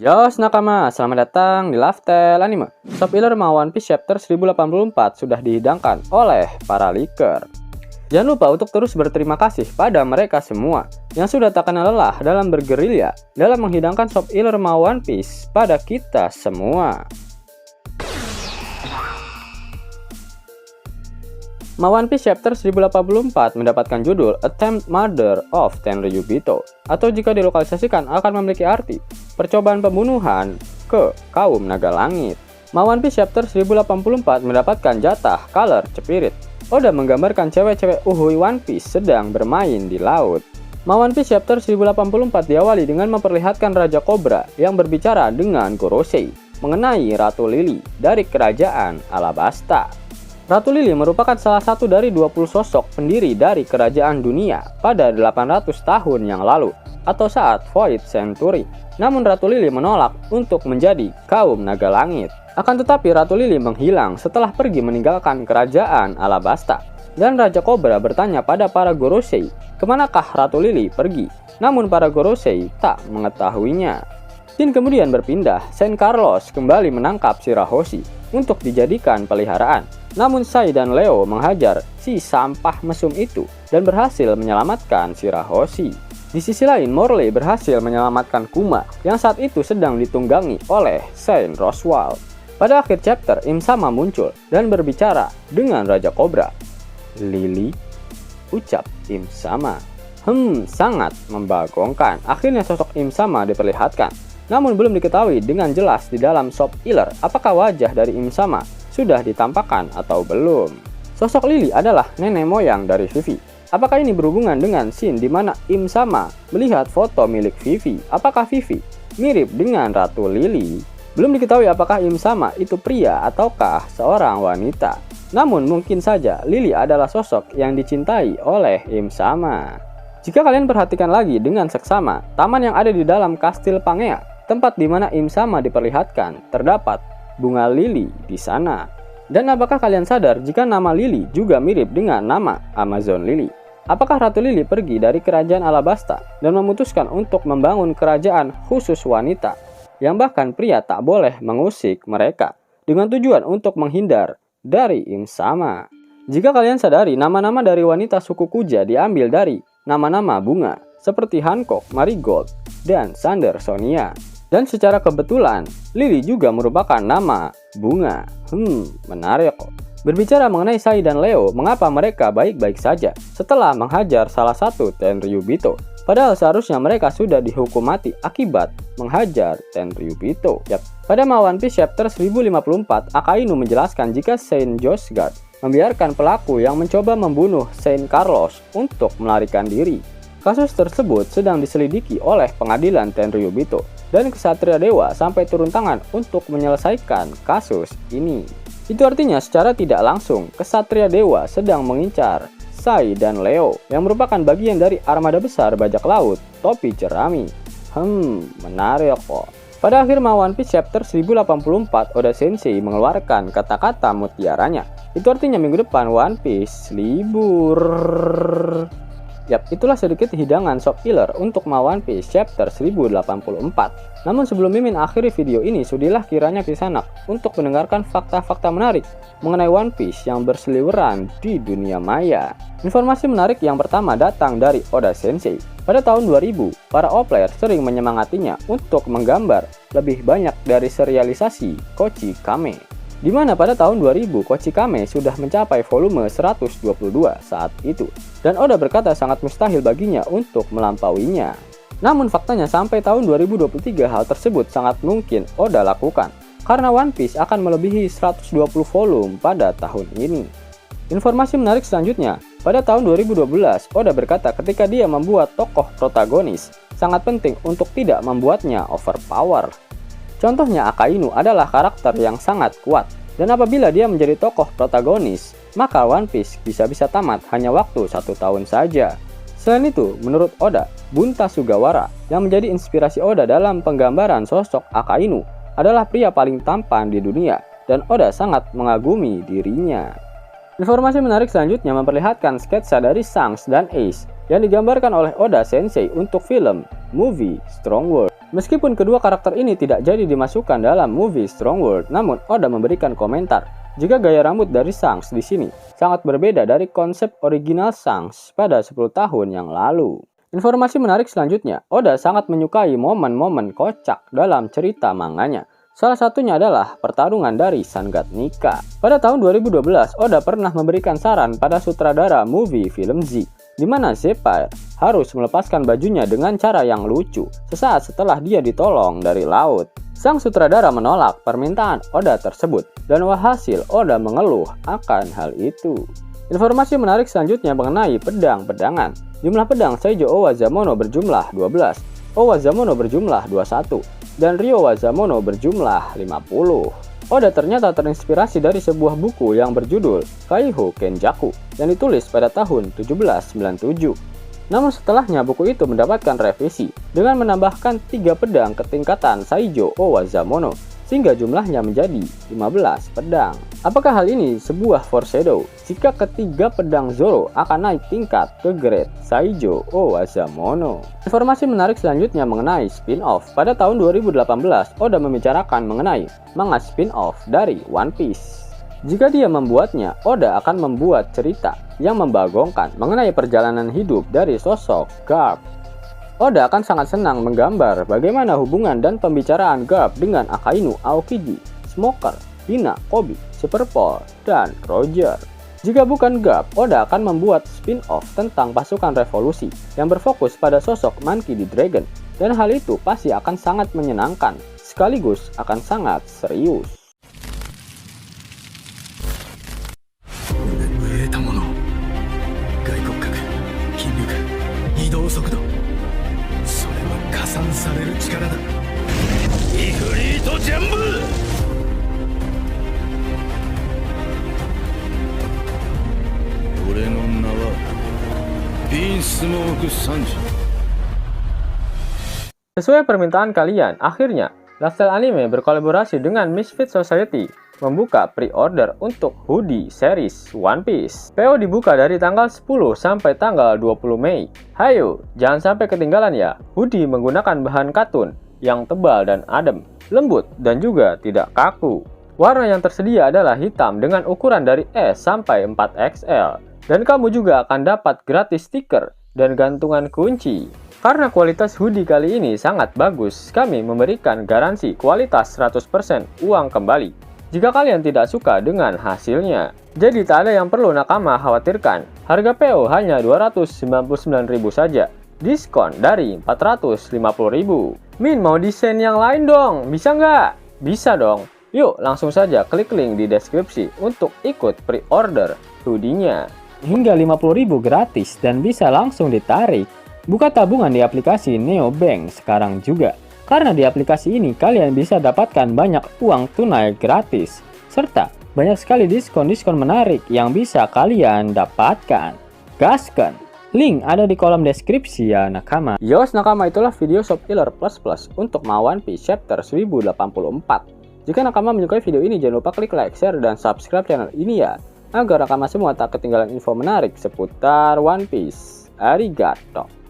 Yos nakama, selamat datang di Laftel Anime. Spoiler mau One Piece chapter 1084 sudah dihidangkan oleh para leaker. Jangan lupa untuk terus berterima kasih pada mereka semua yang sudah tak kenal lelah dalam bergerilya dalam menghidangkan spoiler mau One Piece pada kita semua. One Piece chapter 1084 mendapatkan judul Attempt Murder of Tenryubito, atau jika dilokalisasikan akan memiliki arti percobaan pembunuhan ke kaum naga langit. One Piece chapter 1084 mendapatkan jatah color cepirit. Oda menggambarkan cewek-cewek uhui One Piece sedang bermain di laut. One Piece chapter 1084 diawali dengan memperlihatkan Raja Cobra yang berbicara dengan Gorosei mengenai Ratu Lily dari kerajaan Alabasta. Ratu Lily merupakan salah satu dari 20 sosok pendiri dari kerajaan dunia pada 800 tahun yang lalu atau saat Void Century. Namun Ratu Lily menolak untuk menjadi kaum naga langit. Akan tetapi Ratu Lily menghilang setelah pergi meninggalkan kerajaan Alabasta. Dan Raja Cobra bertanya pada para Gorosei, kemanakah Ratu Lily pergi? Namun para Gorosei tak mengetahuinya. Scene kemudian berpindah, Saint Carlos kembali menangkap Shirahoshi untuk dijadikan peliharaan. Namun Sai dan Leo menghajar si sampah mesum itu dan berhasil menyelamatkan Shirahoshi. Di sisi lain, Morley berhasil menyelamatkan Kuma yang saat itu sedang ditunggangi oleh Saint Roswell. Pada akhir chapter, Im Sama muncul dan berbicara dengan Raja Cobra. Lily, ucap Im Sama. Sangat membagongkan. Akhirnya sosok Im Sama diperlihatkan. Namun belum diketahui dengan jelas di dalam spoiler apakah wajah dari Im Sama sudah ditampakkan atau belum. Sosok Lily adalah nenek moyang dari Vivi. Apakah ini berhubungan dengan scene di mana Im Sama melihat foto milik Vivi? Apakah Vivi mirip dengan Ratu Lily? Belum diketahui apakah Im Sama itu pria ataukah seorang wanita. Namun mungkin saja Lily adalah sosok yang dicintai oleh Im Sama. Jika kalian perhatikan lagi dengan seksama, taman yang ada di dalam kastil Pangea, tempat di mana Im Sama diperlihatkan, terdapat bunga lili di sana. Dan apakah kalian sadar jika nama Lily juga mirip dengan nama Amazon Lily? Apakah Ratu Lily pergi dari kerajaan Alabasta dan memutuskan untuk membangun kerajaan khusus wanita yang bahkan pria tak boleh mengusik mereka dengan tujuan untuk menghindar dari Im Sama? Jika kalian sadari, nama-nama dari wanita suku Kuja diambil dari nama-nama bunga seperti Hancock, Marigold, dan Sandersonia. Dan secara kebetulan, Lily juga merupakan nama bunga. Menarik kok. Berbicara mengenai Sai dan Leo, mengapa mereka baik-baik saja setelah menghajar salah satu Tenryubito? Padahal seharusnya mereka sudah dihukum mati akibat menghajar Tenryubito. Pada One Piece chapter 1054, Akainu menjelaskan jika Saint Josgard membiarkan pelaku yang mencoba membunuh Saint Carlos untuk melarikan diri. Kasus tersebut sedang diselidiki oleh pengadilan Tenryubito dan Ksatria Dewa sampai turun tangan untuk menyelesaikan kasus ini. Itu artinya secara tidak langsung Ksatria Dewa sedang mengincar Sai dan Leo yang merupakan bagian dari armada besar bajak laut topi jerami. Menarik kok. Pada akhir One Piece chapter 1084, Oda Sensei mengeluarkan kata-kata mutiaranya. Itu artinya minggu depan One Piece libur. Itulah sedikit hidangan spoiler untuk One Piece chapter 1084. Namun sebelum Mimin akhiri video ini, sudilah kiranya Pisanak untuk mendengarkan fakta-fakta menarik mengenai One Piece yang berseliweran di dunia maya. Informasi menarik yang pertama datang dari Oda Sensei. Pada tahun 2000, para O-player sering menyemangatinya untuk menggambar lebih banyak dari serialisasi Kochi Kame. Di mana pada tahun 2000 Kochi Kame sudah mencapai volume 122 saat itu. Dan Oda berkata sangat mustahil baginya untuk melampauinya. Namun faktanya sampai tahun 2023 hal tersebut sangat mungkin Oda lakukan. Karena One Piece akan melebihi 120 volume pada tahun ini. Informasi menarik selanjutnya, pada tahun 2012 Oda berkata ketika dia membuat tokoh protagonis, sangat penting untuk tidak membuatnya overpower. Contohnya Akainu adalah karakter yang sangat kuat, dan apabila dia menjadi tokoh protagonis, maka One Piece bisa-bisa tamat hanya waktu 1 tahun saja. Selain itu, menurut Oda, Bunta Sugawara yang menjadi inspirasi Oda dalam penggambaran sosok Akainu adalah pria paling tampan di dunia, dan Oda sangat mengagumi dirinya. Informasi menarik selanjutnya memperlihatkan sketsa dari Shanks dan Ace yang digambarkan oleh Oda Sensei untuk film movie Strong World. Meskipun kedua karakter ini tidak jadi dimasukkan dalam movie Strong World, namun Oda memberikan komentar jika gaya rambut dari Shanks di sini sangat berbeda dari konsep original Shanks pada 10 tahun yang lalu. Informasi menarik selanjutnya, Oda sangat menyukai momen-momen kocak dalam cerita manganya. Salah satunya adalah pertarungan dari Sangat Nika. Pada tahun 2012, Oda pernah memberikan saran pada sutradara movie film Z, di mana Zephyr harus melepaskan bajunya dengan cara yang lucu sesaat setelah dia ditolong dari laut. Sang sutradara menolak permintaan Oda tersebut, dan walhasil Oda mengeluh akan hal itu. Informasi menarik selanjutnya mengenai pedang-pedangan. Jumlah pedang Saijo Owazamono berjumlah 12, Owazamono berjumlah 21, dan Ryo Wazamono berjumlah 50. Oda ternyata terinspirasi dari sebuah buku yang berjudul Kaiho Kenjaku yang ditulis pada tahun 1797. Namun setelahnya buku itu mendapatkan revisi dengan menambahkan 3 pedang ketingkatan Saijo Owazamono sehingga jumlahnya menjadi 15 pedang. Apakah hal ini sebuah foreshadow jika ketiga pedang Zoro akan naik tingkat ke grade Saijo Owazamono? Informasi menarik selanjutnya mengenai spin-off. Pada tahun 2018, Oda membicarakan mengenai manga spin-off dari One Piece. Jika dia membuatnya, Oda akan membuat cerita yang membagongkan mengenai perjalanan hidup dari sosok Garp. Oda akan sangat senang menggambar bagaimana hubungan dan pembicaraan Garp dengan Akainu Aokiji, Smoker, Hina, Kobe, Superpole, dan Roger. Jika bukan Garp, Oda akan membuat spin-off tentang pasukan revolusi yang berfokus pada sosok Monkey D. Dragon, dan hal itu pasti akan sangat menyenangkan, sekaligus akan sangat serius. Sesuai permintaan kalian, akhirnya Lifestyle Anime berkolaborasi dengan Misfit Society membuka pre-order untuk hoodie series One Piece. PO dibuka dari tanggal 10 sampai tanggal 20 Mei. Hayo, jangan sampai ketinggalan ya. Hoodie menggunakan bahan katun yang tebal dan adem, lembut dan juga tidak kaku. Warna yang tersedia adalah hitam dengan ukuran dari S sampai 4XL. Dan kamu juga akan dapat gratis stiker dan gantungan kunci. Karena kualitas hoodie kali ini sangat bagus, kami memberikan garansi kualitas 100% uang kembali jika kalian tidak suka dengan hasilnya. Jadi tak ada yang perlu nakama khawatirkan. Harga PO hanya 299.000 saja. Diskon dari 450.000. Min, mau desain yang lain dong, bisa nggak? Bisa dong. Yuk langsung saja klik link di deskripsi untuk ikut pre-order hoodie-nya. Hingga 50.000 gratis dan bisa langsung ditarik. Buka tabungan di aplikasi Neobank sekarang juga. Karena di aplikasi ini kalian bisa dapatkan banyak uang tunai gratis. Serta banyak sekali diskon-diskon menarik yang bisa kalian dapatkan. Gaskan! Link ada di kolom deskripsi ya nakama. Yos nakama, itulah video Shop Killer Plus Plus untuk One Piece Chapter 1084. Jika nakama menyukai video ini jangan lupa klik like, share, dan subscribe channel ini ya. Agar nakama semua tak ketinggalan info menarik seputar One Piece. Arigato.